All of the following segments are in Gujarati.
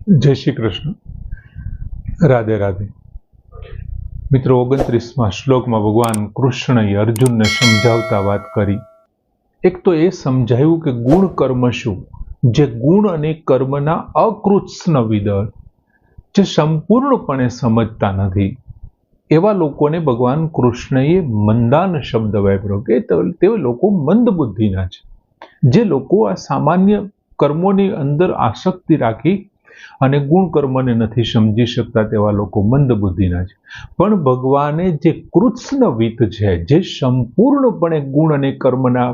જય શ્રી કૃષ્ણ. રાધે રાધે. મિત્રો, 29મા શ્લોકમાં ભગવાન કૃષ્ણએ અર્જુનને સમજાવતા વાત કરી. એક તો એ સમજાયું કે ગુણ કર્મ શું, જે ગુણ અને કર્મના અકૃત્સ્નવિદ, જે સંપૂર્ણપણે સમજતા નથી એવા લોકોને ભગવાન કૃષ્ણએ મંદાન શબ્દ વાપર્યો કે તે લોકો મંદ બુદ્ધિના છે. જે લોકો આ સામાન્ય કર્મોની અંદર આસક્તિ રાખી અને ગુણ કર્મને નથી સમજી શકતા તેવા લોકો મંદ બુદ્ધિના છે. પણ ભગવાને જે કૃત્સ્નવિત છે, જે સંપૂર્ણપણે ગુણ અને કર્મના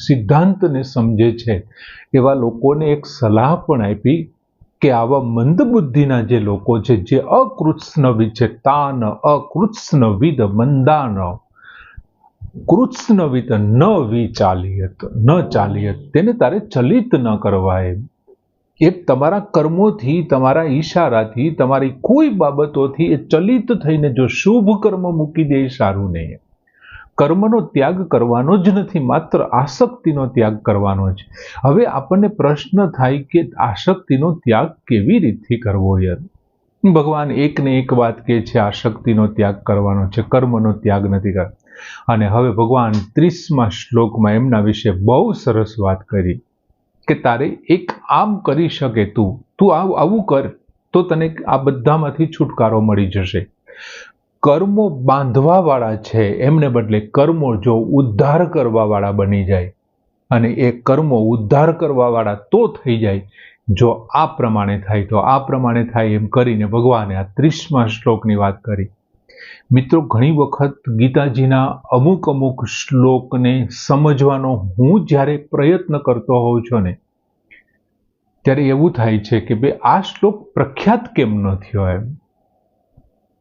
સિદ્ધાંતને સમજે છે, એવા લોકોને એક સલાહ પણ આપી કે આવા મંદ બુદ્ધિના જે લોકો છે, જે અકૃત્સ્નવિદ છે, તાન અકૃત્સ્નવિદ મંદાન કૃત્સ્નવિત ન વિચાલિયત, ન ચાલિયત, તેને તારે ચલિત ન કરવા. એ તમારા કર્મોથી, તમારા ઈશારાથી, તમારી કોઈ બાબતોથી એ ચલિત થઈને જો શુભ કર્મ મૂકી દે એ સારું નહીં. કર્મનો ત્યાગ કરવાનો જ નથી, માત્ર આસક્તિનો ત્યાગ કરવાનો છે. હવે આપણને પ્રશ્ન થાય કે આસક્તિનો ત્યાગ કેવી રીતથી કરવો? યાર, ભગવાન એકને એક વાત કહે છે, આસક્તિનો ત્યાગ કરવાનો છે, કર્મનો ત્યાગ નથી કરવાનો. અને હવે ભગવાન 30મા શ્લોકમાં એમના વિશે બહુ સરસ વાત કરી કે તારે એક આમ કરી શકે, તું આવું કર તો તને આ બધામાંથી છુટકારો મળી જશે. કર્મો બાંધવા વાળા છે, એમને બદલે કર્મો જો ઉદ્ધાર કરવા વાળા બની જાય, અને એ કર્મો ઉદ્ધાર કરવા વાળા તો થઈ જાય જો આ પ્રમાણે થાય. તો આ પ્રમાણે થાય એમ કરીને ભગવાને આ 30મા શ્લોકની વાત કરી. મિત્રો, ઘણી વખત ગીતાજીના અમુક શ્લોકને સમજવાનો હું જ્યારે પ્રયત્ન કરતો હોઉં છું ને, ત્યારે એવું થાય છે કે ભાઈ આ શ્લોક પ્રખ્યાત કેમ ન થયો? એમ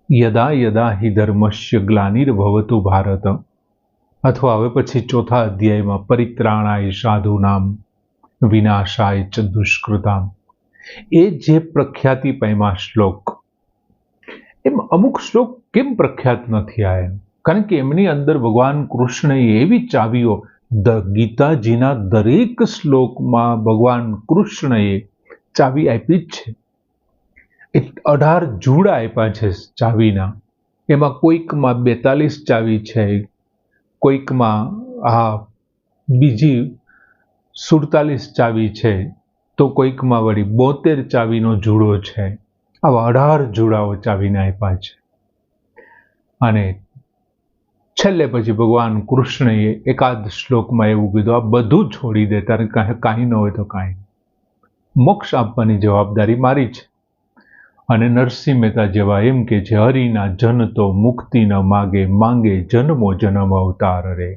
યદા યદા હિ ધર્મસ્ય ગ્લાનિર્ભવતુ ભારત, અથવા હવે પછી 4થા અધ્યાયમાં પરિત્રાણાય સાધુનામ વિનાશાય ચ દુષ્કૃતામ, એ જે પ્રખ્યાતિ પામ્યા શ્લોક, એમ અમુક શ્લોક કેમ પ્રખ્યાત નથી આ? એમ કારણ કે એમની અંદર ભગવાન કૃષ્ણએ એવી ચાવીઓ, ગીતાજીના દરેક શ્લોકમાં ભગવાન કૃષ્ણએ ચાવી આપી જ છે. 18 જુડા આપ્યા છે ચાવીના. એમાં કોઈકમાં 42 ચાવી છે, કોઈકમાં બીજી 47 ચાવી છે, તો કોઈકમાં વળી 72 ચાવીનો જુડો છે. આવા 18 જુડાઓ ચાવીને આપ્યા છે. અને છેલ્લે પછી ભગવાન કૃષ્ણએ એકાદ શ્લોકમાં એવું કીધું, આ બધું છોડી દે, તારે કાંઈ ન હોય તો કાંઈ, મોક્ષ આપવાની જવાબદારી મારી છે. અને નરસિંહ મહેતા જેવા એમ કે છે, હરિના જન તો મુક્તિ ન માગે, માંગે જન્મો જન્મ અવતાર રે.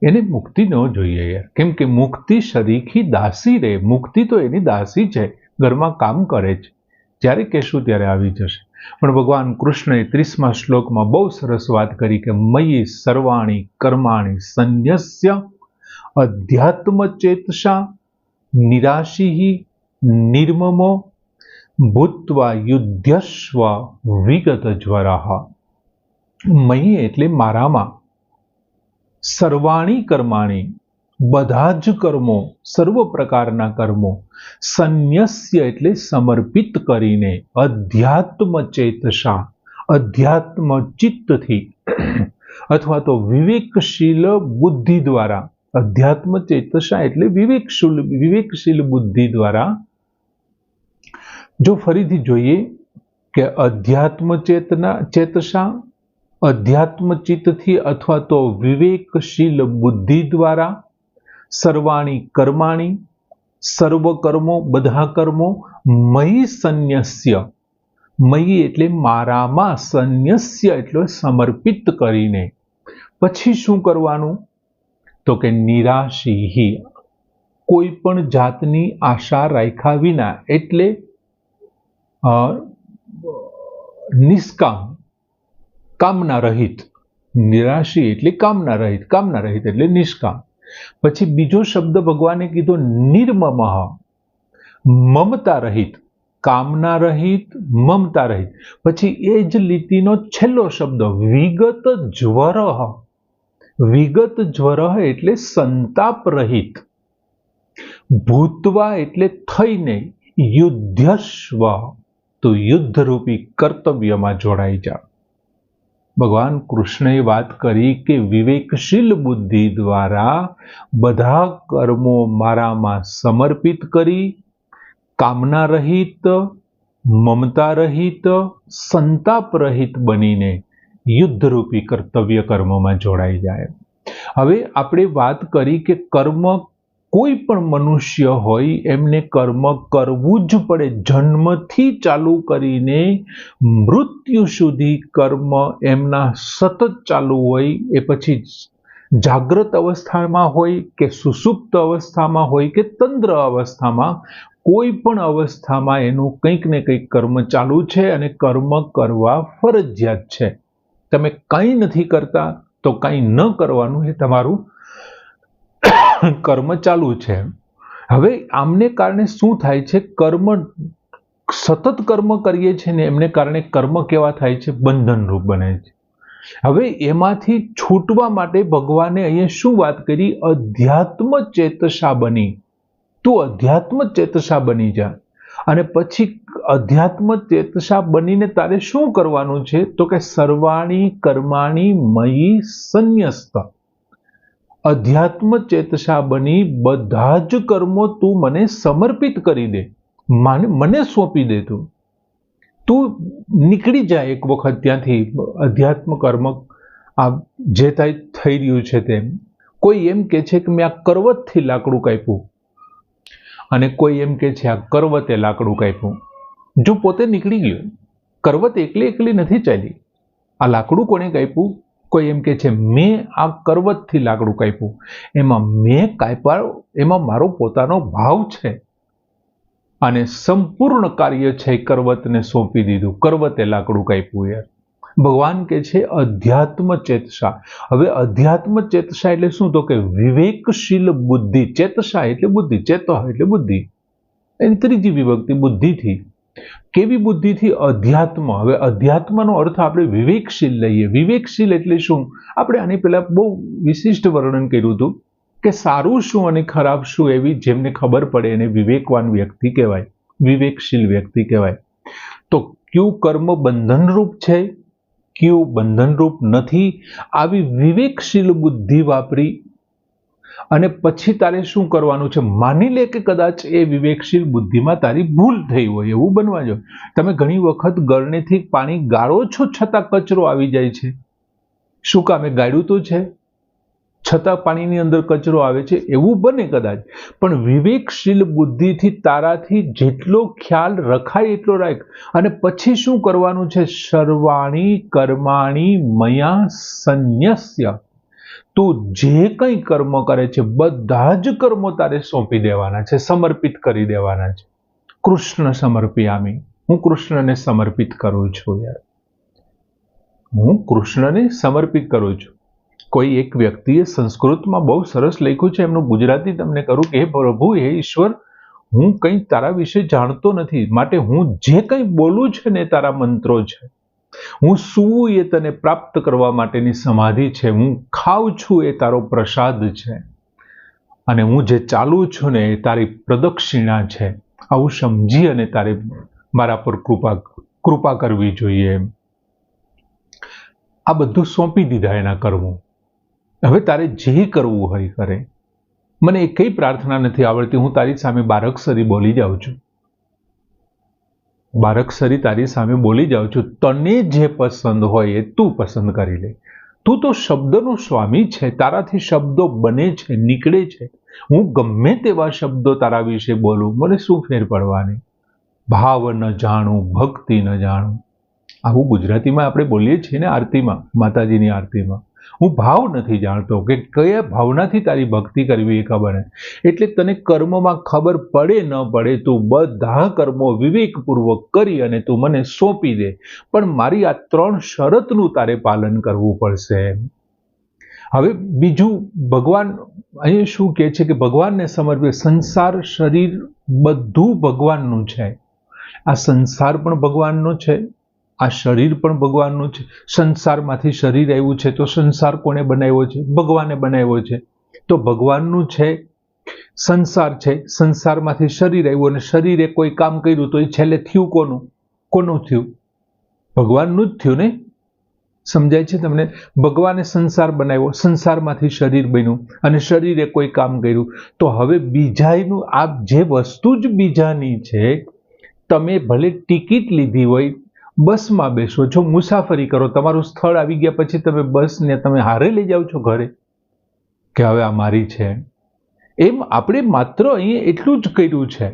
એને મુક્તિ ન જોઈએ યાર, કેમ કે મુક્તિ શરીખી દાસી રે. મુક્તિ તો એની દાસી છે, ઘરમાં કામ કરે છે, જ્યારે કહેશું ત્યારે આવી જશે. પણ ભગવાન કૃષ્ણએ 30મા શ્લોકમાં બહુ સરસ વાત કરી કે મયી સર્વાણી કર્માણી સંન્યસ્ય અધ્યાત્મ ચેતસા નિરાશી નિર્મમો ભૂત્વા યુદ્ધસ્વ વિગત જ્વરઃ. મયી એટલે મારામાં, સર્વાણી કર્માણી બધા જ કર્મો, સર્વ પ્રકારના કર્મો, સંન્યસ્ય એટલે સમર્પિત કરીને, અધ્યાત્મ ચેતસા અધ્યાત્મ ચિત્તથી, અથવા તો વિવેકશીલ બુદ્ધિ દ્વારા, અધ્યાત્મ ચેતસા એટલે વિવેકશીલ બુદ્ધિ દ્વારા. જો ફરીથી જોઈએ કે અધ્યાત્મ ચેતસા અધ્યાત્મ ચિત્તથી અથવા તો વિવેકશીલ બુદ્ધિ દ્વારા, સર્વાણી કર્માણી સર્વ કર્મો, બધા કર્મો, મયી સંન્યસ્ય, મયી એટલે મારામાં, સંન્યસ્ય એટલે સમર્પિત કરીને. પછી શું કરવાનું? તો કે નિરાશી, કોઈ પણ જાતની આશા રાખ્યા વિના, એટલે નિષ્કામ, કામના રહિત. નિરાશી એટલે કામના રહિત, કામના રહિત એટલે નિષ્કામ. પછી બીજો શબ્દ ભગવાને કીધો નિર્મમઃ, મમતા રહિત, કામના રહિત, મમતા રહિત. પછી એ જ લીટીનો છેલ્લો શબ્દ વિગત જ્વરઃ. વિગત જ્વરઃ એટલે સંતાપ રહિત. ભૂત્વા એટલે થઈને, યુદ્ધસ્વ, તો યુદ્ધરૂપી કર્તવ્યમાં જોડાઈ જા. ભગવાન કૃષ્ણએ વાત કરી કે વિવેકશીલ બુદ્ધિ દ્વારા બધા કર્મો મારામાં સમર્પિત કરી કામના રહિત, મમતા રહિત, સંતાપ રહિત બનીને યુદ્ધરૂપી કર્તવ્ય કર્મમાં જોડાઈ જાય. હવે આપણે વાત કરી કે કર્મ કોઈ પણ મનુષ્ય હોય એમને કર્મ કરવું જ પડે. જન્મથી ચાલુ કરીને મૃત્યુ સુધી કર્મ એમના સતત ચાલુ હોય. એ પછી જાગ્રત અવસ્થામાં હોય કે સુષુપ્ત અવસ્થામાં હોય કે તંદ્ર અવસ્થામાં, કોઈ પણ અવસ્થામાં એનું કંઈક ને કંઈક કર્મ ચાલુ છે અને કર્મ કરવા ફરજિયાત છે. તમે કંઈ નથી કરતા તો કંઈ ન કરવાનું, એ તમારું કર્મ ચાલુ છે. હવે આમને કારણે શું થાય છે? કર્મ સતત કર્મ કરીએ છીએ ને એમને કારણે કર્મ કેવા થાય છે? બંધનરૂપ બને છે. હવે એમાંથી છૂટવા માટે ભગવાને અહીંયા શું વાત કરી? અધ્યાત્મ ચેતસા બની. તું અધ્યાત્મ ચેતસા બની જા. અને પછી અધ્યાત્મ ચેતસા બનીને તારે શું કરવાનું છે? તો કે સર્વાણી કર્માણી મયી સંન્યસ્ત. અધ્યાત્મ ચેતસા બની બધા જ કર્મો તું મને સમર્પિત કરી દે, મને સોંપી દે. તું નીકળી જાય એક વખત ત્યાંથી. અધ્યાત્મ કર્મ આ જે થઈ રહ્યું છે તેમ. કોઈ એમ કે છે કે મેં આ કરવતથી લાકડું કાપ્યું, અને કોઈ એમ કે છે આ કરવતે લાકડું કાપ્યું. જો પોતે નીકળી ગયો, કરવત એકલી નથી ચાલી. આ લાકડું કોણે કાપ્યું? કોઈ એમ કે છે મેં આ કરવતથી લાકડું કાપ્યું. એમાં મેં કાપ્યા, એમાં મારો પોતાનો ભાવ છે, અને સંપૂર્ણ કાર્ય છે કરવતને સોંપી દીધું. કરવતે લાકડું કાપ્યું. યાર, ભગવાન કે છે અધ્યાત્મ ચેતસા. હવે અધ્યાત્મ ચેતસા એટલે શું? તો કે વિવેકશીલ બુદ્ધિ. ચેતસા એટલે બુદ્ધિ, ચેત એટલે બુદ્ધિ, એની ત્રીજી વિભક્તિ બુદ્ધિથી. કેવી બુદ્ધિથી? અધ્યાત્મ. હવે અધ્યાત્મનો અર્થ આપણે વિવેકશીલ લઈએ. વિવેકશીલ એટલે શું? આપણે આની પહેલા બહુ વિશિષ્ટ વર્ણન કર્યું હતું કે સારું શું અને ખરાબ શું, એવી જેમને ખબર પડે એને વિવેકવાન વ્યક્તિ કહેવાય, વિવેકશીલ વ્યક્તિ કહેવાય. તો કયું કર્મ બંધનરૂપ છે, કયું બંધનરૂપ નથી, આવી વિવેકશીલ બુદ્ધિ વાપરી અને પછી તારે શું કરવાનું છે? માની લે કે કદાચ એ વિવેકશીલ બુદ્ધિમાં તારી ભૂલ થઈ હોય, એવું બનવા જો. તમે ઘણી વખત ગળણીથી પાણી ગાળો છો છતાં કચરો આવી જાય છે. શું કામે? ગાળ્યું તો છે, છતાં પાણીની અંદર કચરો આવે છે, એવું બને કદાચ. પણ વિવેકશીલ બુદ્ધિથી તારાથી જેટલો ખ્યાલ રખાય એટલો રાખ. અને પછી શું કરવાનું છે? સર્વાણી કર્માણી મયા સંન્યસ્ય. તું જે કંઈ કર્મ કરે છે બધા જ કર્મો તારે સોંપી દેવાના છે, સમર્પિત કરી દેવાના છે. કૃષ્ણ સમર્પયામિ. હું કૃષ્ણને સમર્પિત કરું છું. યાર, હું કૃષ્ણને સમર્પિત કરું છું. કોઈ એક વ્યક્તિએ સંસ્કૃતમાં બહુ સરસ લખ્યું છે, એમનું ગુજરાતી તમને કરું કે હે પ્રભુ, હે ઈશ્વર, હું કંઈ તારા વિશે જાણતો નથી, માટે હું જે કંઈ બોલું છે ને તારા મંત્રો છે. હું સૂવું એ તને પ્રાપ્ત કરવા માટેની સમાધિ છે. હું ખાઉં છું એ તારો પ્રસાદ છે, અને હું જે ચાલું છું ને એ તારી પ્રદક્ષિણા છે. આવું સમજી અને તારે મારા પર કૃપા કરવી જોઈએ. આ બધું સોંપી દીધા એના કર્મો. હવે તારે જે કરવું હોય કરે. મને એ કઈ પ્રાર્થના નથી આવડતી, હું તારી સામે બારકસરી બોલી જાઉં છું, બારકસરી તારી સામે બોલી જાઉં છું. તને જે પસંદ હોય એ તું પસંદ કરી લે. તું તો શબ્દનો સ્વામી છે, તારાથી શબ્દો બને છે, નીકળે છે. હું ગમે તેવા શબ્દો તારા વિશે બોલું, મને શું ફેર પડવાની? ભાવ ન જાણું, ભક્તિ ન જાણું. આવું ગુજરાતીમાં આપણે બોલીએ છીએ ને આરતીમાં, માતાજીની આરતીમાં. હું ભાવ નથી જાણતો કે કયા ભાવનાથી તારી ભક્તિ કરવી એ ખબર નહીં. એટલે તને કર્મમાં ખબર પડે ન પડે, તું બધા કર્મો વિવેકપૂર્વક કરી અને તું મને સોંપી દે. પણ મારી આ 3 શરતનું તારે પાલન કરવું પડશે. હવે બીજું ભગવાન અહીં શું કહે છે કે ભગવાનને સમર્પિત. સંસાર, શરીર બધું ભગવાનનું છે. આ સંસાર પણ ભગવાનનો છે, આ શરીર પણ ભગવાનનું છે. સંસારમાંથી શરીર આવ્યું છે, તો સંસાર કોને બનાવ્યો છે? ભગવાને બનાવ્યો છે. તો ભગવાનનું છે સંસાર છે, સંસારમાંથી શરીર આવ્યું અને શરીરે કોઈ કામ કર્યું તો એ છેલ્લે થયું કોનું થયું? ભગવાનનું જ થયું ને? સમજાય છે તમને? ભગવાને સંસાર બનાવ્યો, સંસારમાંથી શરીર બન્યું અને શરીરે કોઈ કામ કર્યું, તો હવે બીજાનું આ જે વસ્તુ જ બીજાની છે, તમે ભલે ટિકિટ લીધી હોય, બસમાં બેસો છો, મુસાફરી કરો, તમારું સ્થળ આવી ગયા પછી તમે બસને તમે હારે લઈ જાઓ છો ઘરે કે હવે આ મારી છે. એમ આપણે માત્ર અહીં એટલું જ કર્યું છે,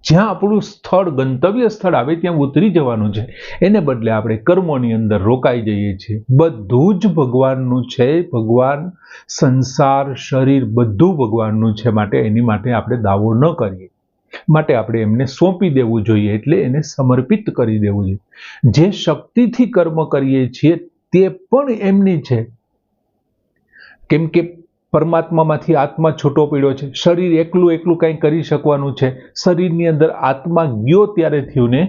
જ્યાં આપણું સ્થળ ગંતવ્ય સ્થળ આવે ત્યાં ઉતરી જવાનું છે, એને બદલે આપણે કર્મોની અંદર રોકાઈ જઈએ છીએ. બધું જ ભગવાનનું છે. ભગવાન, સંસાર, શરીર બધું ભગવાનનું છે. માટે એની માટે આપણે દાવો ન કરીએ. માટે આપણે એમને સોંપી દેવું જોઈએ, એટલે એને સમર્પિત કરી દેવું જોઈએ. જે શક્તિથી કર્મ કરીએ છીએ તે પણ એમની છે. કેમ કે પરમાત્મામાંથી આત્મા છૂટો પડ્યો છે. શરીર એકલું કંઈ કરી શકવાનું છે? શરીરની અંદર આત્મા ગયો ત્યારે થયું ને?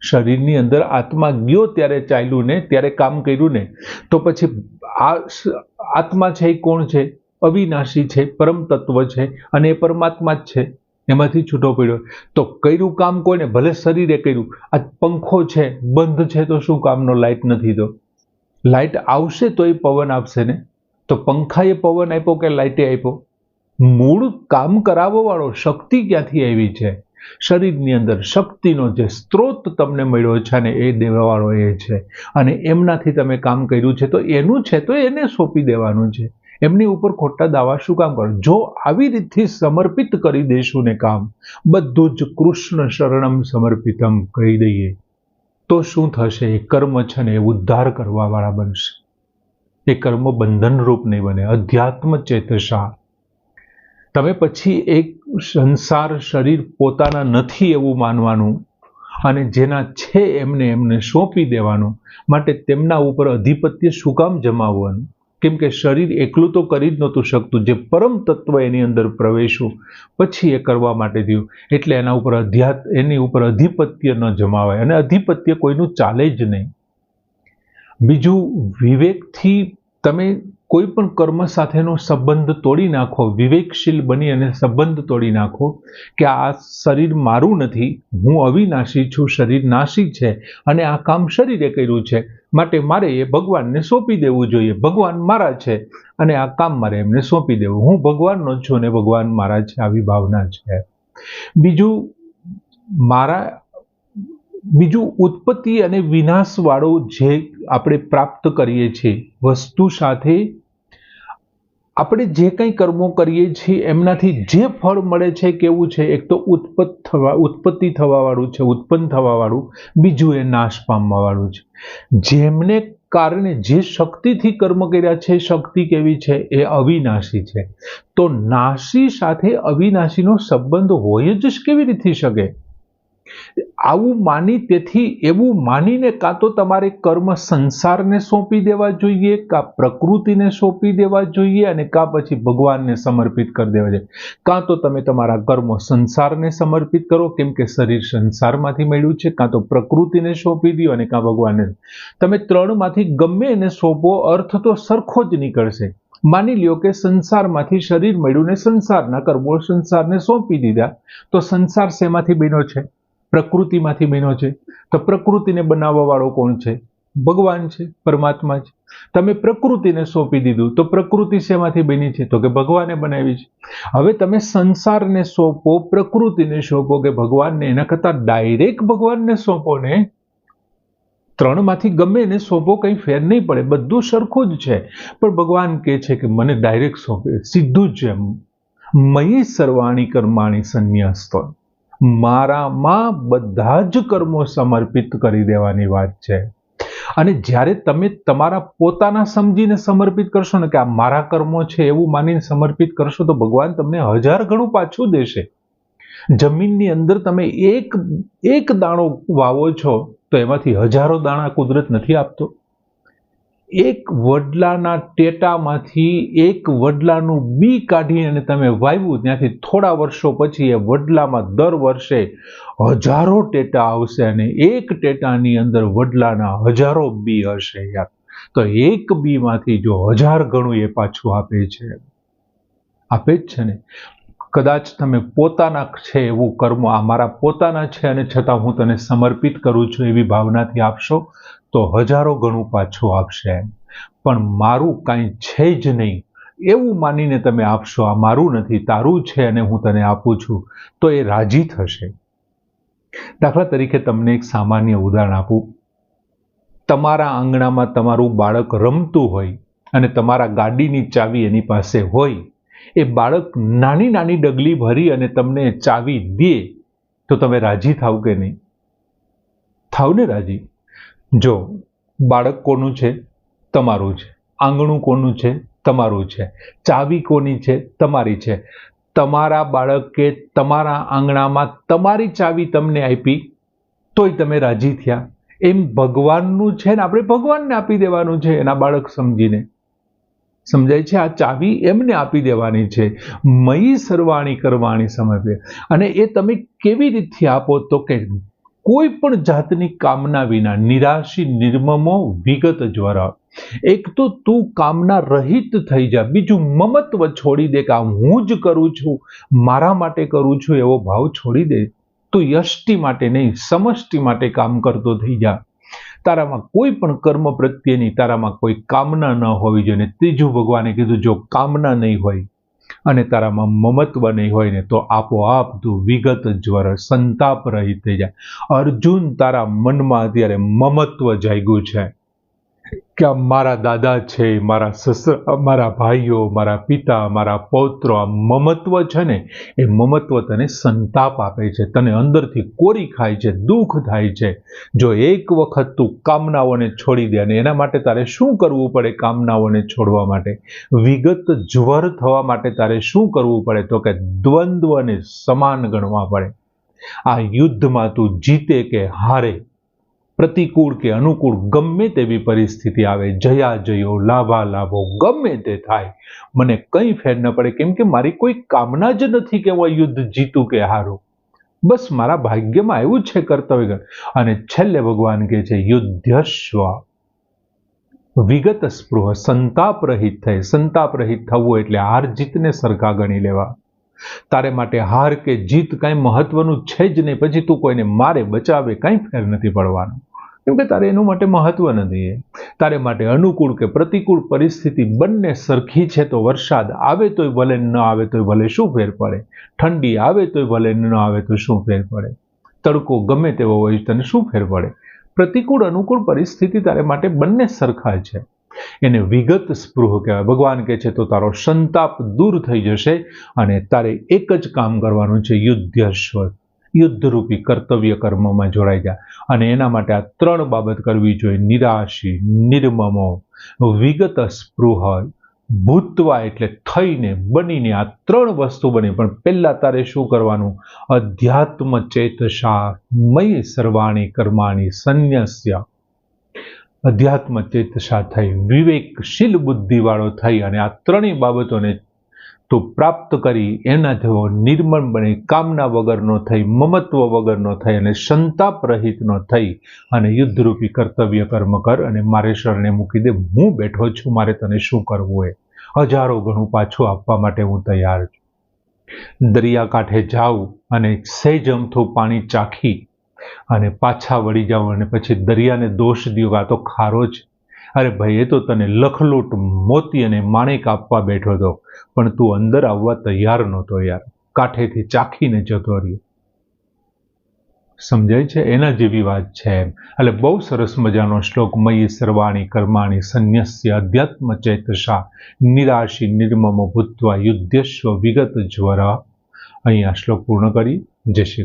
શરીરની અંદર આત્મા ગયો ત્યારે ચાલ્યું ને? ત્યારે કામ કર્યું ને? તો પછી આ આત્મા છે એ કોણ છે? અવિનાશી છે, પરમ તત્વ છે, અને એ પરમાત્મા જ છે. એમાંથી છૂટો પડ્યો તો કર્યું કામ કોઈને? ભલે શરીરે કર્યું. આ પંખો છે, બંધ છે તો શું કામનો? લાઇટ નથી તો લાઇટ આવશે તો એ પવન આપશે ને? તો પંખાએ પવન આપ્યો કે લાઇટે આપ્યો? મૂળ કામ કરાવવા વાળો શક્તિ ક્યાંથી આવી છે? શરીરની અંદર શક્તિનો જે સ્ત્રોત તમને મળ્યો છે ને એ દેવાવાળો એ છે, અને એમનાથી તમે કામ કર્યું છે તો એનું છે તો એને સોંપી દેવાનું છે. એમની ઉપર ખોટા દાવા શું કામ કરો? જો આવી રીતથી સમર્પિત કરી દેશું ને કામ, બધું જ કૃષ્ણ શરણમ સમર્પિતમ કહી દઈએ તો શું થશે? એ કર્મ છે ને એ ઉદ્ધાર કરવા વાળા બનશે. એ કર્મ બંધન રૂપ નહીં બને. અધ્યાત્મ ચેતસા. તમે પછી એક સંસાર, શરીર પોતાના નથી એવું માનવાનું, અને જેના છે એમને સોંપી દેવાનું. માટે તેમના ઉપર અધિપત્ય શું કામ જમાવવાનું? કેમ કે શરીર એકલું તો કરી જ નહોતું શકતું. જે પરમ તત્વ એની અંદર પ્રવેશ્યું પછી એ કરવા માટે થયું. એટલે એની ઉપર અધિપત્ય ન જમાવાય, અને અધિપત્ય કોઈનું ચાલે જ નહીં. બીજું, વિવેકથી તમે કોઈ પણ કર્મ સાથેનો સંબંધ તોડી નાખો, વિવેકશીલ બની અને સંબંધ તોડી નાખો કે આ શરીર મારું નથી, હું અવિનાશી છું, શરીર નાશી છે, અને આ કામ શરીરે કર્યું છે, માટે મારે એ ભગવાનને સોંપી દેવું જોઈએ. ભગવાન મારા છે અને આ કામ મારે એમને સોંપી દેવું. હું ભગવાનનો છું અને ભગવાન મારા છે, આવી ભાવના છે. બીજું ઉત્પત્તિ અને વિનાશ વાળું જે આપણે પ્રાપ્ત કરીએ છીએ વસ્તુ સાથે, આપણે જે કંઈ કર્મો કરીએ છીએ એમનાથી જે ફળ મળે છે કેવું છે? એક તો ઉત્પત્તિ થવા વાળું છે, ઉત્પન્ન થવા વાળું. બીજું એ નાશ પામવા વાળું છે. જેમને કારણે જે શક્તિથી કર્મ કર્યા છે, શક્તિ કેવી છે? એ અવિનાશી છે. તો નાશી સાથે અવિનાશીનો સંબંધ હોય જ કેવી રીતે શકે? આવું માની, તેથી એવું માનીને કાં તો તમારે કર્મ સંસારને સોંપી દેવા જોઈએ, કાં પ્રકૃતિને સોંપી દેવા જોઈએ, અને કાં પછી ભગવાનને સમર્પિત કરી દેવા જોઈએ. કાં તો તમે તમારા કર્મો સંસારને સમર્પિત કરો, કેમ કે શરીર સંસારમાંથી મળ્યું છે, કાં તો પ્રકૃતિને સોંપી દો, અને કાં ભગવાનને. તમે ત્રણમાંથી ગમે એને સોંપો, અર્થ તો સરખો જ નીકળશે. માની લ્યો કે સંસારમાંથી શરીર મળ્યું ને સંસારના કર્મો સંસારને સોંપી દીધા, તો સંસાર શેમાંથી બન્યો છે? પ્રકૃતિમાંથી બન્યો છે. તો પ્રકૃતિને બનાવવા વાળો કોણ છે? ભગવાન છે, પરમાત્મા છે. તમે પ્રકૃતિને સોંપી દીધું તો પ્રકૃતિ શેમાંથી બની છે? તો કે ભગવાને બનાવી છે. હવે તમે સંસારને સોંપો, પ્રકૃતિને સોંપો કે ભગવાનને, એના કરતાં ડાયરેક્ટ ભગવાનને સોંપો ને. ત્રણમાંથી ગમે એને સોંપો, કંઈ ફેર નહીં પડે, બધું સરખું જ છે. પણ ભગવાન કહે છે કે મને ડાયરેક્ટ સોંપે, સીધું જ એમ. મયી સર્વાણી કર્માણી સંન્યસ્તો. મારામાં બધા જ કર્મો સમર્પિત કરી દેવાની વાત છે. અને જ્યારે તમે તમારા પોતાના સમજીને સમર્પિત કરશો ને કે આ મારા કર્મો છે એવું માનીને સમર્પિત કરશો, તો ભગવાન તમને 1000 ગણું પાછું દેશે. જમીનની અંદર તમે એક દાણો વાવો છો તો એમાંથી હજારો દાણા કુદરત નથી આપતો. એક વડલાના ટેટામાંથી એક વડલાનું બી કાઢી અને તમે વાવ્યું, ત્યાંથી થોડા વર્ષો પછી એ વડલામાં દર વર્ષે હજારો ટેટા આવશે, અને એક ટેટાની અંદર વડલાના હજારો બી હશે યાર. તો એક બીમાંથી જો 1000 ગણું એ પાછું આપે જ છે ને. કદાચ તમે પોતાના છે એવું કર્મ આ મારા પોતાના છે અને છતાં હું તને સમર્પિત કરું છું એવી ભાવનાથી આપશો તો હજારો ગણું પાછું આપશે. પણ મારું કાંઈ છે જ નહીં એવું માનીને તમે આપશો, આ મારું નથી તારું છે અને હું તને આપું છું, તો એ રાજી થશે. દાખલા તરીકે તમને એક સામાન્ય ઉદાહરણ આપું. તમારા આંગણામાં તમારું બાળક રમતું હોય અને તમારા ગાડીની ચાવી એની પાસે હોય. એ બાળક નાની નાની ડગલી ભરી અને તમને ચાવી દે તો તમે રાજી થાવ કે નહીં? થાવ ને રાજી. જો બાળક કોનું છે? તમારું છે. આંગણું કોનું છે? તમારું છે. ચાવી કોની છે? તમારી છે. તમારા બાળકે તમારા આંગણામાં તમારી ચાવી તમને આપી તોય તમે રાજી થયા. એમ ભગવાનનું છે ને આપણે ભગવાનને આપી દેવાનું છે એના બાળક સમજીને. સમજાય છે? આ ચાવી એમને આપી દેવાની છે. મયી સર્વાણી કરવાણી સમર્પે. અને એ તમે કેવી રીતે આપો તો કે કોઈ પણ જાતની કામના વિના, નિરાશી નિર્મમો વિગત જ્વર. એક તો તું કામના રહિત થઈ જા, બીજું મમત્વ છોડી દે કે આ હું જ કરું છું, મારા માટે કરું છું એવો ભાવ છોડી દે. તું યષ્ટિ માટે નહીં સમષ્ટિ માટે કામ કરતો થઈ જા. તારામાં કોઈ પણ કર્મ પ્રત્યેની તારામાં કોઈ કામના ન હોવી જોઈએ. ત્રીજું ભગવાને કીધું જો કામના નહીં હોય અને તારામાં મમત્વ નહીં હોય ને તો આપોઆપ તું વિગત જ્વર સંતાપ રહિત થઈ જાય. અર્જુન, તારા મનમાં અત્યારે મમત્વ જાગ્યું છે કે આ મારા દાદા છે, મારા સસરા, મારા ભાઈઓ, મારા પિતા, મારા પૌત્રો, આ મમત્વ છે ને એ મમત્વ તને સંતાપ આપે છે, તને અંદરથી કોરી ખાય છે, દુઃખ થાય છે. જો એક વખત તું કામનાઓને છોડી દે, અને એના માટે તારે શું કરવું પડે? કામનાઓને છોડવા માટે વિગત જ્વર થવા માટે તારે શું કરવું પડે? તો કે દ્વંદ્વને સમાન ગણવા પડે. આ યુદ્ધમાં તું જીતે કે હારે, પ્રતિકૂળ કે અનુકૂળ ગમે તેવી પરિસ્થિતિ આવે, જયા જયો લાભા લાભો ગમે તે થાય, મને કંઈ ફેર ન પડે. કેમ કે મારી કોઈ કામના જ નથી કે હું યુદ્ધ જીતું કે હારું. બસ મારા ભાગ્યમાં એવું છે કર્તવ્ય. અને છેલ્લે ભગવાન કહે છે યુદ્ધસ્વ વિગત સ્પૃહ, સંતાપ રહિત થાય. સંતાપ રહિત થવું એટલે હાર જીતને સરખા ગણી લેવા. તારે માટે હાર કે જીત કાંઈ મહત્વનું છે જ નહીં. પછી તું કોઈને મારે બચાવે કાંઈ ફેર નથી પડવાનું, કેમ કે તારે એનું માટે મહત્વ નથી. તારે માટે અનુકૂળ કે પ્રતિકૂળ પરિસ્થિતિ બંને સરખી છે. તો વરસાદ આવે તોય ભલે, ન આવે તોય ભલે, શું ફેર પડે? ઠંડી આવે તોય ભલે, ન આવે તો શું ફેર પડે? તડકો ગમે તેવો હોય તને શું ફેર પડે? પ્રતિકૂળ અનુકૂળ પરિસ્થિતિ તારે માટે બંને સરખા છે. એને વિગત સ્પૃહ કહેવાય. ભગવાન કહે છે તો તારો સંતાપ દૂર થઈ જશે અને તારે એક જ કામ કરવાનું છે, યુદ્ધસ્વ, યુદ્ધરૂપી કર્તવ્ય કર્મમાં જોડાઈ જા. અને એના માટે આ ત્રણ બાબત કરવી જોઈએ: નિરાશી નિર્મમો વિગત સ્પૃહ. ભૂતવા એટલે થઈને, બનીને, આ ત્રણ વસ્તુ બની. પણ પહેલા તારે શું કરવાનું? અધ્યાત્મ ચેતસા મયી સર્વાણી કર્માણી સંન્યસ્ય. અધ્યાત્મ ચેતસા થઈ, વિવેકશીલ બુદ્ધિવાળો થઈ અને આ ત્રણેય બાબતોને તો પ્રાપ્ત કરી એના જેવો નિર્મળ બની, કામના વગરનો થઈ, મમત્વ વગરનો થઈ અને સંતાપ રહિતનો થઈ અને યુદ્ધરૂપી કર્તવ્ય કર્મ કર અને મારે શરણે મૂકી દે. હું બેઠો છું, મારે તને શું કરવું એ હજારો ગણું પાછું આપવા માટે હું તૈયાર છું. દરિયાકાંઠે જાઉં અને સહેજ અમથું પાણી ચાખી અને પાછા વળી જાઉં અને પછી દરિયાને દોષ દઉં આ તો ખારો છે. અરે ભાઈ, એ તો તને લખલૂટ મોતી અને માણેક આપવા બેઠો હતો, પણ તું અંદર આવવા તૈયાર નહોતો યાર. કાંઠેથી ચાખીને જતો રહ્યો. સમજાય છે? એના જેવી વાત છે એમ. એટલે બહુ સરસ મજાનો શ્લોક. મયી સર્વાણી કર્માણી સંન્યસ્ય અધ્યાત્મ ચેતસા નિરાશી નિર્મમો ભૂત્વા યુદ્ધસ્વ વિગત જ્વર. અહીં આ શ્લોક પૂર્ણ કરી. જય શ્રી કૃષ્ણ.